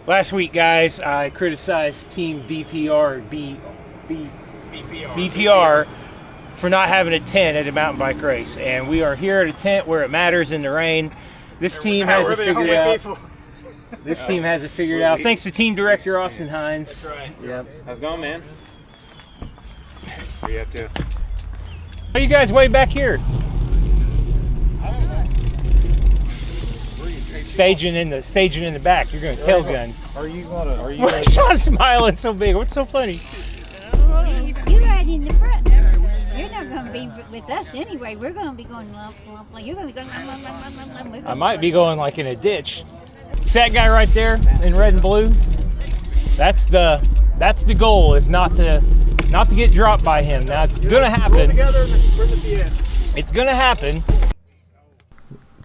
Last week, guys, I criticized Team BPR for not having a tent at a mountain bike race, and we are here at a tent where it matters in the rain. This team has it figured out. This team has it figured out. Thanks to team director Austin Hines. That's right. Yep. How's it going, man? Where you up to? Are you guys way back here? Staging in the back. You're going to tail gun. Are you gonna? Why is Sean smiling so big? What's so funny? You ride in the front. You're not going to be with us anyway. We're going to be going lump, lump, lump. You're going to be going lump, lump, lump, lump, lump. I might be going like in a ditch. See that guy right there in red and blue? That's the goal, is not to get dropped by him. Now it's gonna happen. It's gonna happen.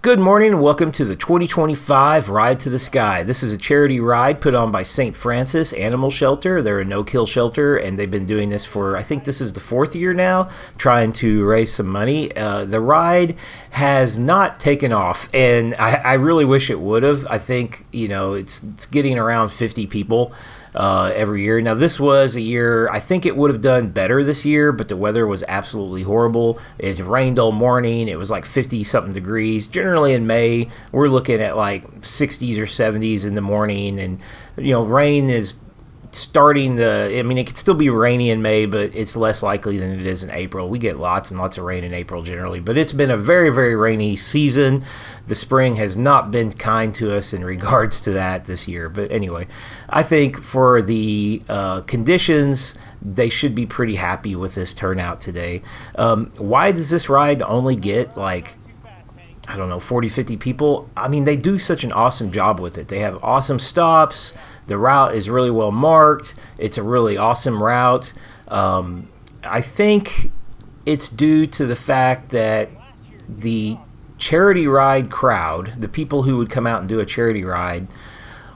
Good morning and welcome to the 2025 Ride to the Sky. This is a charity ride put on by St. Francis Animal Shelter. They're a no-kill shelter, and they've been doing this for, I think this is the 4th year now, trying to raise some money. The ride has not taken off, and I really wish it would have. I think, it's getting around 50 people every year. Now, this was a year, I think it would have done better this year, but the weather was absolutely horrible. It rained all morning. It was like 50-something degrees. Generally in May, we're looking at like 60s or 70s in the morning, and, rain is starting it could still be rainy in May, but it's less likely than it is in April. We get lots and lots of rain in April generally, but it's been a very, very rainy season. The spring has not been kind to us in regards to that this year. But anyway, I think for the conditions, they should be pretty happy with this turnout today. Why does this ride only get 40, 50 people? I mean, they do such an awesome job with it. They have awesome stops. The route is really well marked. It's a really awesome route. I think it's due to the fact that the charity ride crowd, the people who would come out and do a charity ride,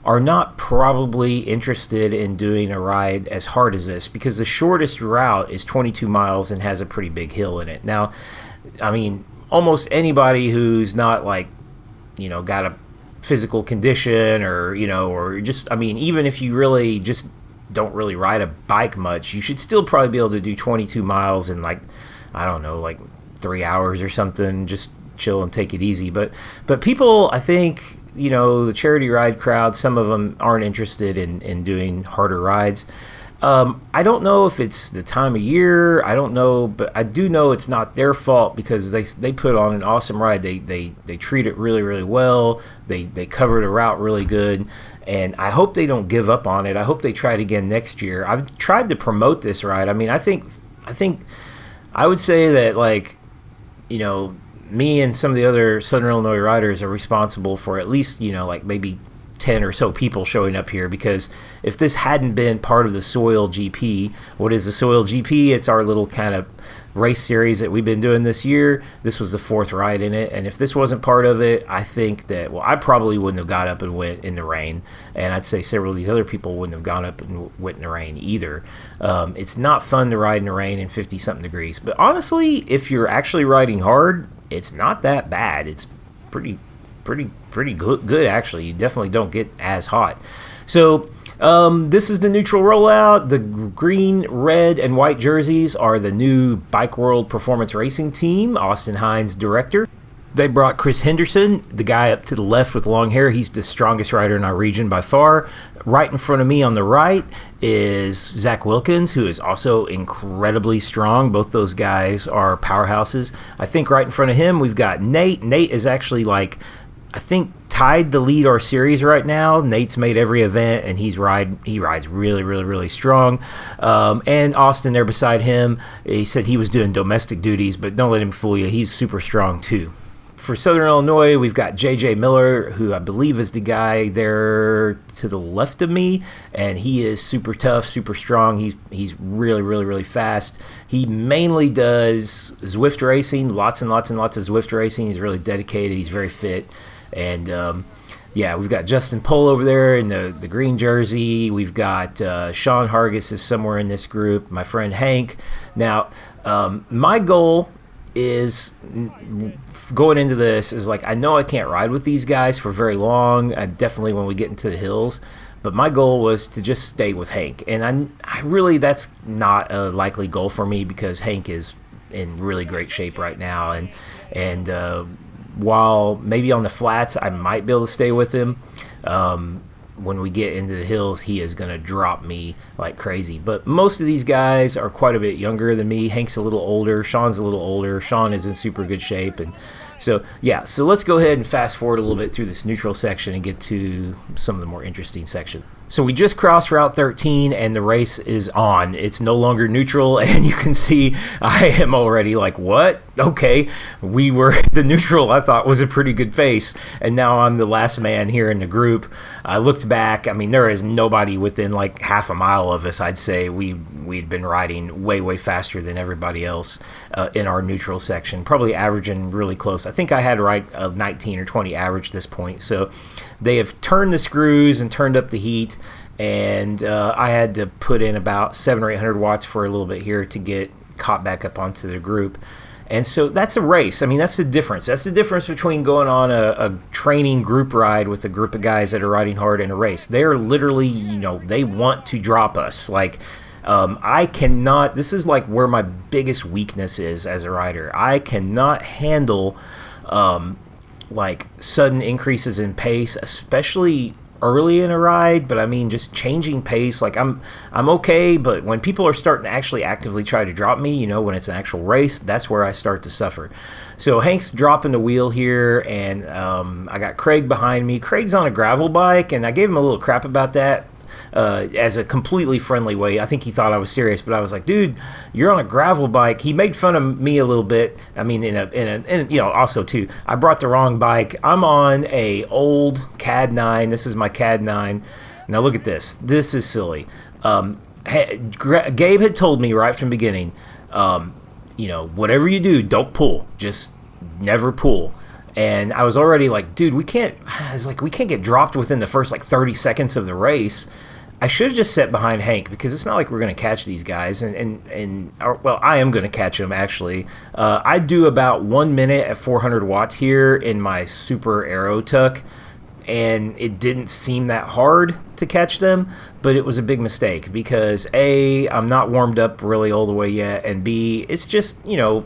are not probably interested in doing a ride as hard as this, because the shortest route is 22 miles and has a pretty big hill in it. Now, I mean, almost anybody who's not got a physical condition or even if you really just don't really ride a bike much, you should still probably be able to do 22 miles in 3 hours or something. Just chill and take it easy. But people, I think, the charity ride crowd, some of them aren't interested in doing harder rides. I don't know if it's the time of year. I don't know, but I do know it's not their fault, because they put on an awesome ride. They treat it really, really well. They cover the route really good, and I hope they don't give up on it. I hope they try it again next year. I've tried to promote this ride. I mean, I think I would say that me and some of the other Southern Illinois riders are responsible for at least maybe 10 or so people showing up here, because if this hadn't been part of the Soil GP, what is the Soil GP? It's our little kind of race series that we've been doing this year. This was the 4th ride in it, and if this wasn't part of it, I think that, I probably wouldn't have got up and went in the rain, and I'd say several of these other people wouldn't have gone up and went in the rain either. It's not fun to ride in the rain in 50-something degrees, but honestly, if you're actually riding hard, it's not that bad. It's pretty good actually. You definitely don't get as hot. So this is the neutral rollout. The green, red, and white jerseys are the new Bike World Performance Racing team. Austin Hines, director. They brought Chris Henderson, the guy up to the left with long hair. He's the strongest rider in our region by far. Right in front of me on the right is Zach Wilkins, who is also incredibly strong. Both those guys are powerhouses. I think right in front of him we've got Nate. Nate is actually I think tied to lead our series right now. Nate's made every event, and he rides really, really, really strong. And Austin there beside him, he said he was doing domestic duties, but don't let him fool you. He's super strong too. For Southern Illinois, we've got J.J. Miller, who I believe is the guy there to the left of me, and he is super tough, super strong. He's really, really, really fast. He mainly does Zwift racing, lots and lots and lots of Zwift racing. He's really dedicated. He's very fit. And, we've got Justin Pohl over there in the green jersey. We've got Sean Hargis is somewhere in this group, my friend Hank. Now, my goal is going into this is like, I know I can't ride with these guys for very long. Definitely when we get into the hills. But my goal was to just stay with Hank. And I really, that's not a likely goal for me because Hank is in really great shape right now. And while maybe on the flats I might be able to stay with him, when we get into the hills, he is going to drop me like crazy. But most of these guys are quite a bit younger than me. Hank's a little older. Sean's a little older. Sean is in super good shape. And so, yeah, so let's go ahead and fast forward a little bit through this neutral section and get to some of the more interesting sections. So we just crossed Route 13 and the race is on. It's no longer neutral, and you can see I am already like, what? Okay, we were the neutral I thought was a pretty good pace, and now I'm the last man here in the group. I looked back. I mean, there is nobody within like half a mile of us. I'd say we'd been riding way faster than everybody else in our neutral section, probably averaging really close. I think I had right a 19 or 20 average at this point. So they have turned the screws and turned up the heat, and I had to put in about 700 or 800 watts for a little bit here to get caught back up onto the group. And so that's a race. I mean, that's the difference. That's the difference between going on a training group ride with a group of guys that are riding hard in a race. They are literally, they want to drop us. Like, I cannot, this is like where my biggest weakness is as a rider. I cannot handle like sudden increases in pace, especially early in a ride. But I mean, just changing pace, like I'm okay, but when people are starting to actually actively try to drop me, when it's an actual race, that's where I start to suffer. So Hank's dropping the wheel here, and I got Craig behind me. Craig's on a gravel bike, and I gave him a little crap about that as a completely friendly way. I think he thought I was serious, but I was like, dude, you're on a gravel bike. He made fun of me a little bit. I mean, also too, I brought the wrong bike. I'm on a old CAD 9. This is my CAD 9. Now look at this. This is silly. Gabe had told me right from the beginning, whatever you do, don't pull. Just never pull. And I was already like, dude, we can't get dropped within the first 30 seconds of the race. I should have just sat behind Hank, because it's not like we're going to catch these guys. I am going to catch them, actually. I do about 1 minute at 400 watts here in my super aero tuck, and it didn't seem that hard to catch them, but it was a big mistake because A, I'm not warmed up really all the way yet, and B, it's just,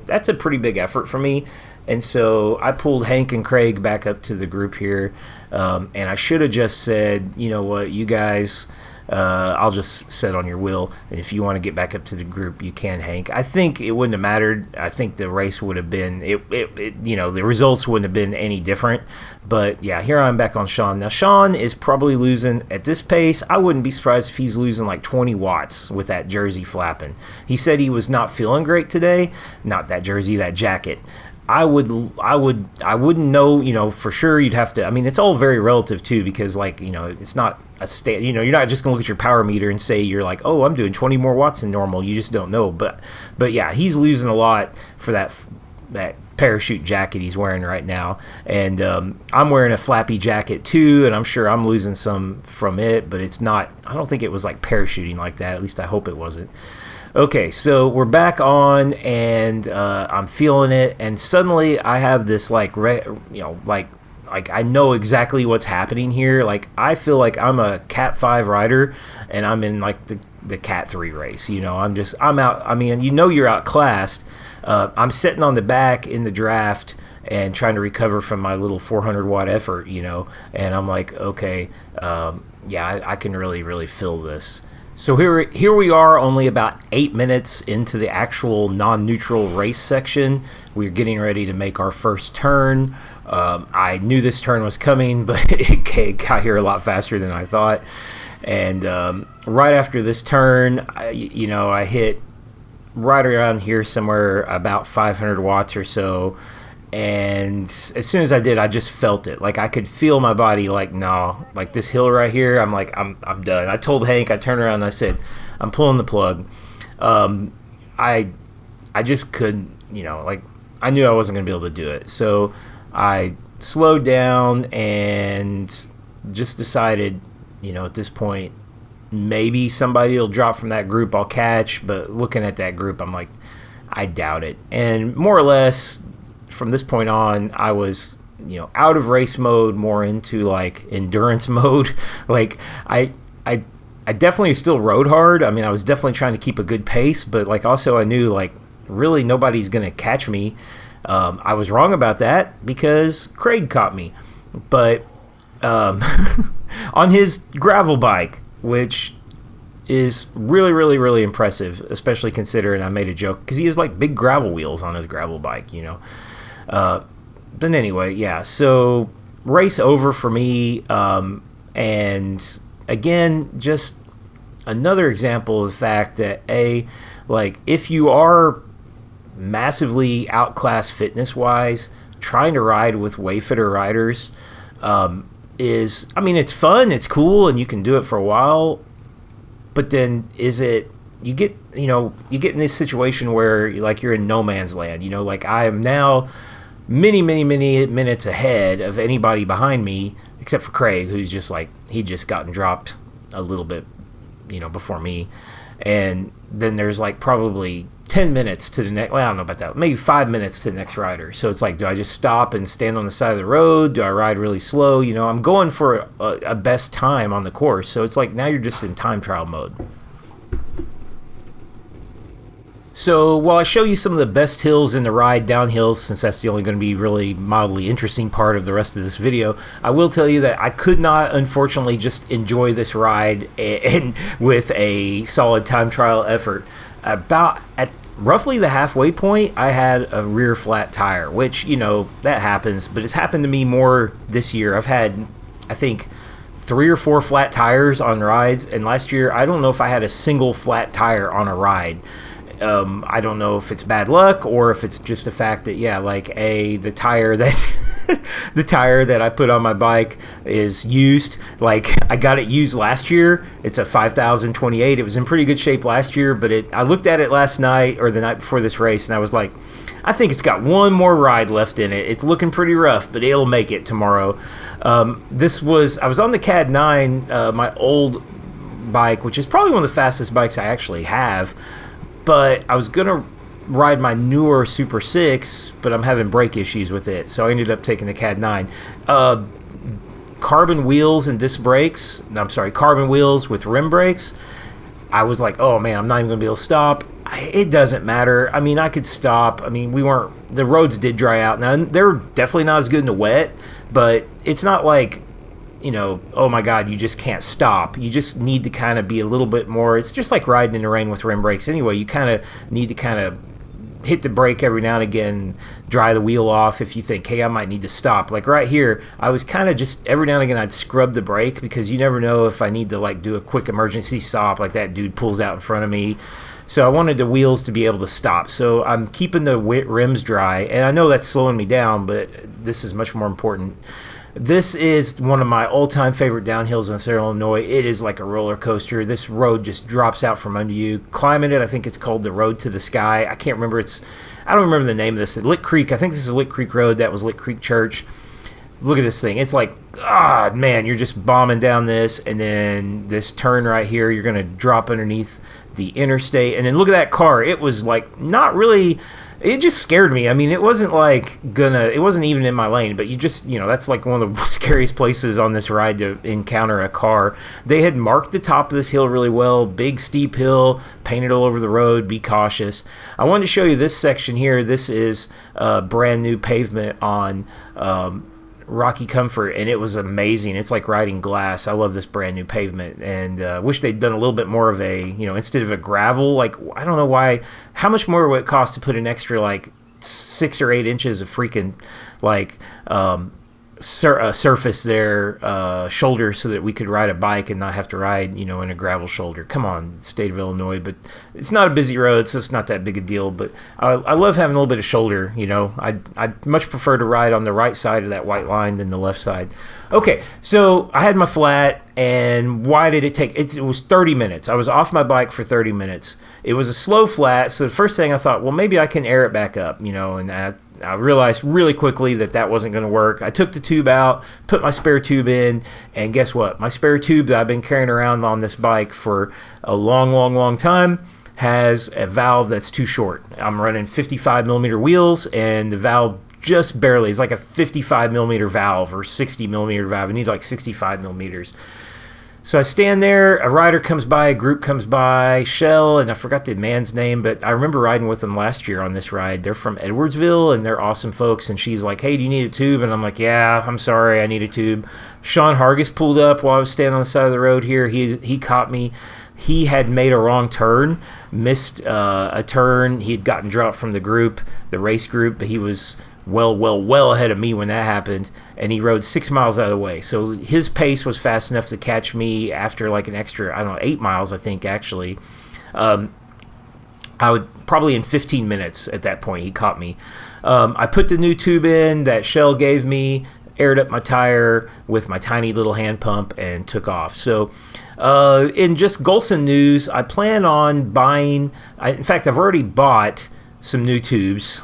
that's a pretty big effort for me. And so I pulled Hank and Craig back up to the group here, and I should have just said, you know what, you guys, I'll just sit on your wheel, and if you want to get back up to the group, you can, Hank. I think it wouldn't have mattered. I think the race would have been, the results wouldn't have been any different. But yeah, here I'm back on Sean. Now Sean is probably losing at this pace. I wouldn't be surprised if he's losing like 20 watts with that jersey flapping. He said he was not feeling great today. Not that jersey, that jacket. I wouldn't know, for sure. You'd have to, I mean, it's all very relative too, because it's not a you're not just gonna look at your power meter and say you're like, oh, I'm doing 20 more watts than normal. You just don't know. But yeah, he's losing a lot for that parachute jacket he's wearing right now, and I'm wearing a flappy jacket too, and I'm sure I'm losing some from it, but it's not, I don't think it was like parachuting like that. At least I hope it wasn't. Okay, so we're back on, and I'm feeling it, and suddenly I have this like I know exactly what's happening here. Like, I feel like I'm a Cat 5 rider, and I'm in like the Cat 3 race. I'm out. I mean, you're outclassed. I'm sitting on the back in the draft and trying to recover from my little 400 watt effort, and I'm like, okay, I can really feel this. So here we are, only about 8 minutes into the actual non-neutral race section. We're getting ready to make our first turn. I knew this turn was coming, but it got here a lot faster than I thought. And right after this turn, I hit right around here somewhere about 500 watts or so. And as soon as I did, I just felt it. Like, I could feel my body like, no, like this hill right here, I'm like, I'm done. I told Hank, I turned around and I said, I'm pulling the plug. I just couldn't, I knew I wasn't going to be able to do it. So I slowed down and just decided, at this point, maybe somebody will drop from that group I'll catch. But looking at that group, I'm like, I doubt it. And more or less, from this point on, I was, out of race mode, more into like endurance mode. Like I definitely still rode hard. I mean, I was definitely trying to keep a good pace, but like also I knew like really nobody's gonna catch me. I was wrong about that because Craig caught me, but on his gravel bike, which is really, really, really impressive, especially considering I made a joke because he has like big gravel wheels on his gravel bike, But anyway, yeah, so race over for me, and again, just another example of the fact that if you are massively outclassed fitness-wise, trying to ride with way fitter riders it's fun, it's cool, and you can do it for a while. But then you get in this situation where you're in no man's land. Like I am now many, many, many minutes ahead of anybody behind me, except for Craig, who's just he just gotten dropped a little bit, before me. And then there's probably 10 minutes to the next, well, I don't know about that, maybe 5 minutes to the next rider. So it's do I just stop and stand on the side of the road? Do I ride really slow? I'm going for a best time on the course. So it's now you're just in time trial mode. So while I show you some of the best hills in the ride downhill, since that's the only going to be really mildly interesting part of the rest of this video, I will tell you that I could not, unfortunately, just enjoy this ride and with a solid time trial effort. About at roughly the halfway point, I had a rear flat tire, which, that happens, but it's happened to me more this year. I've had, I think, 3 or 4 flat tires on rides, and last year, I don't know if I had a single flat tire on a ride. I don't know if it's bad luck or if it's just the fact that, the tire that the tire that I put on my bike is used. I got it used last year. It's a 5028. It was in pretty good shape last year, but I looked at it last night or the night before this race, and I was like, I think it's got one more ride left in it. It's looking pretty rough, but it'll make it tomorrow. I was on the CAD 9, my old bike, which is probably one of the fastest bikes I actually have. But I was going to ride my newer Super 6, but I'm having brake issues with it. So I ended up taking the CAD 9. Carbon wheels and disc brakes. Carbon wheels with rim brakes. I was like, oh man, I'm not even going to be able to stop. It doesn't matter. I could stop. The roads did dry out. Now, they're definitely not as good in the wet, but it's not oh my God, you just can't stop. You just need to kind of be a little bit more. It's just like riding in the rain with rim brakes anyway. You kind of need to hit the brake every now and again, dry the wheel off if you think, hey, I might need to stop. Like right here, I was kind of just every now and again I'd scrub the brake because you never know if I need to do a quick emergency stop, like that dude pulls out in front of me. So I wanted the wheels to be able to stop. So I'm keeping the rims dry, and I know that's slowing me down, but this is much more important. This is one of my all-time favorite downhills in Southern Illinois. It is like a roller coaster. This road just drops out from under you. Climbing it, I think it's called the Road to the Sky. I can't remember. I don't remember the name of this. Lick Creek. I think this is Lick Creek Road. That was Lick Creek Church. Look at this thing. It's man, you're just bombing down this, and then this turn right here, you're going to drop underneath the interstate. And then look at that car. It was not really... It just scared me. It wasn't it wasn't even in my lane, but you just, that's one of the scariest places on this ride to encounter a car. They had marked the top of this hill really well, big steep hill, painted all over the road, be cautious. I wanted to show you this section here. This is brand new pavement on Rocky Comfort, and it was amazing. It's like riding glass. I love this brand new pavement, and wish they'd done a little bit more of a, instead of a gravel, I don't know why, how much more would it cost to put an extra 6 or 8 inches of freaking surface there, shoulder, so that we could ride a bike and not have to ride, in a gravel shoulder. Come on, state of Illinois. But it's not a busy road, so it's not that big a deal. But I love having a little bit of shoulder. I'd much prefer to ride on the right side of that white line than the left side. Okay, so I had my flat, and why did it take? It was 30 minutes. I was off my bike for 30 minutes. It was a slow flat, so the first thing I thought, well, maybe I can air it back up, and I realized really quickly that wasn't going to work. I took the tube out, put my spare tube in, and guess what? My spare tube that I've been carrying around on this bike for a long, long, long time has a valve that's too short. I'm running 55 millimeter wheels, and the valve just barely is like a 55 millimeter valve or 60 millimeter valve. I need like 65 millimeters. So I stand there, a rider comes by, a group comes by, Shell, and I forgot the man's name, but I remember riding with them last year on this ride. They're from Edwardsville, and they're awesome folks, and she's like, hey, do you need a tube? And I'm like, yeah, I'm sorry, I need a tube. Sean Hargis pulled up while I was standing on the side of the road here. He caught me. He had made a wrong turn, missed a turn. He had gotten dropped from the group, the race group, but he was well ahead of me when that happened, and he rode 6 miles out of the way. So his pace was fast enough to catch me after like an extra, 8 miles, I think, actually. I would probably in 15 minutes at that point, he caught me. I put the new tube in that Shell gave me, aired up my tire with my tiny little hand pump, and took off. So in just Golson news, I plan on buying, in fact, I've already bought some new tubes.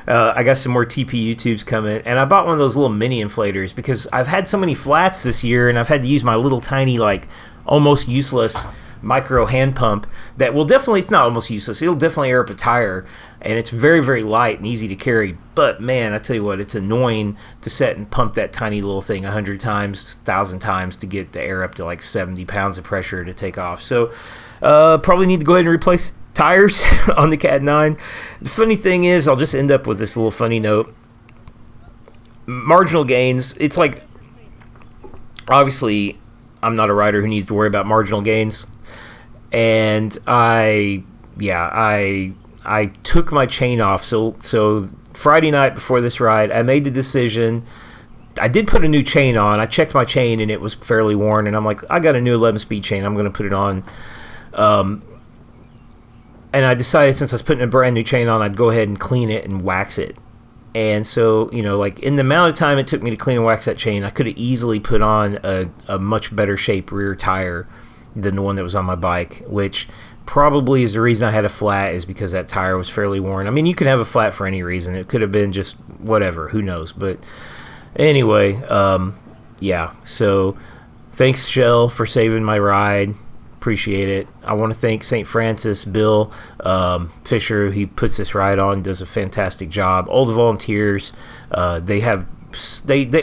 I got some more TPU tubes coming, and I bought one of those little mini inflators because I've had so many flats this year, and I've had to use my little tiny, like almost useless micro hand pump that will definitely, it's not almost useless, it'll definitely air up a tire, and it's very, very light and easy to carry. But man, I tell you what, it's annoying to set and pump that tiny little thing 100 times, 1,000 times to get the air up to like 70 pounds of pressure to take off. So probably need to go ahead and replace tires on the Cat 9. The funny thing is, I'll just end up with this little funny note. Marginal gains, it's like, obviously I'm not a rider who needs to worry about marginal gains, and I took my chain off. So Friday night before this ride, I made the decision. I did put a new chain on. I checked my chain and it was fairly worn, and I'm like, I got a new 11-speed chain, I'm going to put it on. And I decided, since I was putting a brand new chain on, I'd go ahead and clean it and wax it. And so, like in the amount of time it took me to clean and wax that chain, I could have easily put on a much better shaped rear tire than the one that was on my bike, which probably is the reason I had a flat, is because that tire was fairly worn. I mean, you could have a flat for any reason. It could have been just whatever, who knows. But anyway, so thanks, Shell, for saving my ride. Appreciate it. I want to thank St. Francis, Bill Fisher. He puts this ride on, does a fantastic job. All the volunteers, they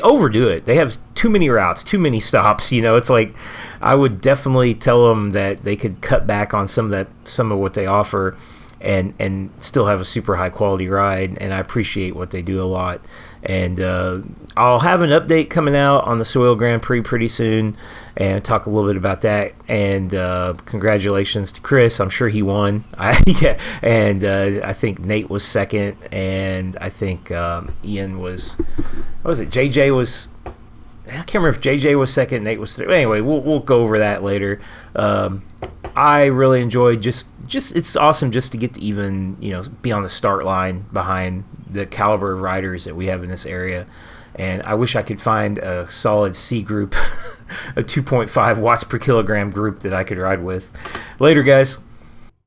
overdo it. They have too many routes, too many stops. It's like, I would definitely tell them that they could cut back on some of what they offer, and still have a super high quality ride. And I appreciate what they do a lot. And I'll have an update coming out on the Soil Grand Prix pretty soon, and talk a little bit about that. And congratulations to Chris. I'm sure he won. And I think Nate was second, and I think Ian was, what was it? JJ was, I can't remember if JJ was second, Nate was third. Anyway, we'll go over that later. I really enjoyed just it's awesome just to get to even be on the start line behind the caliber of riders that we have in this area. And I wish I could find a solid C group, a 2.5 watts per kilogram group that I could ride with. Later, guys.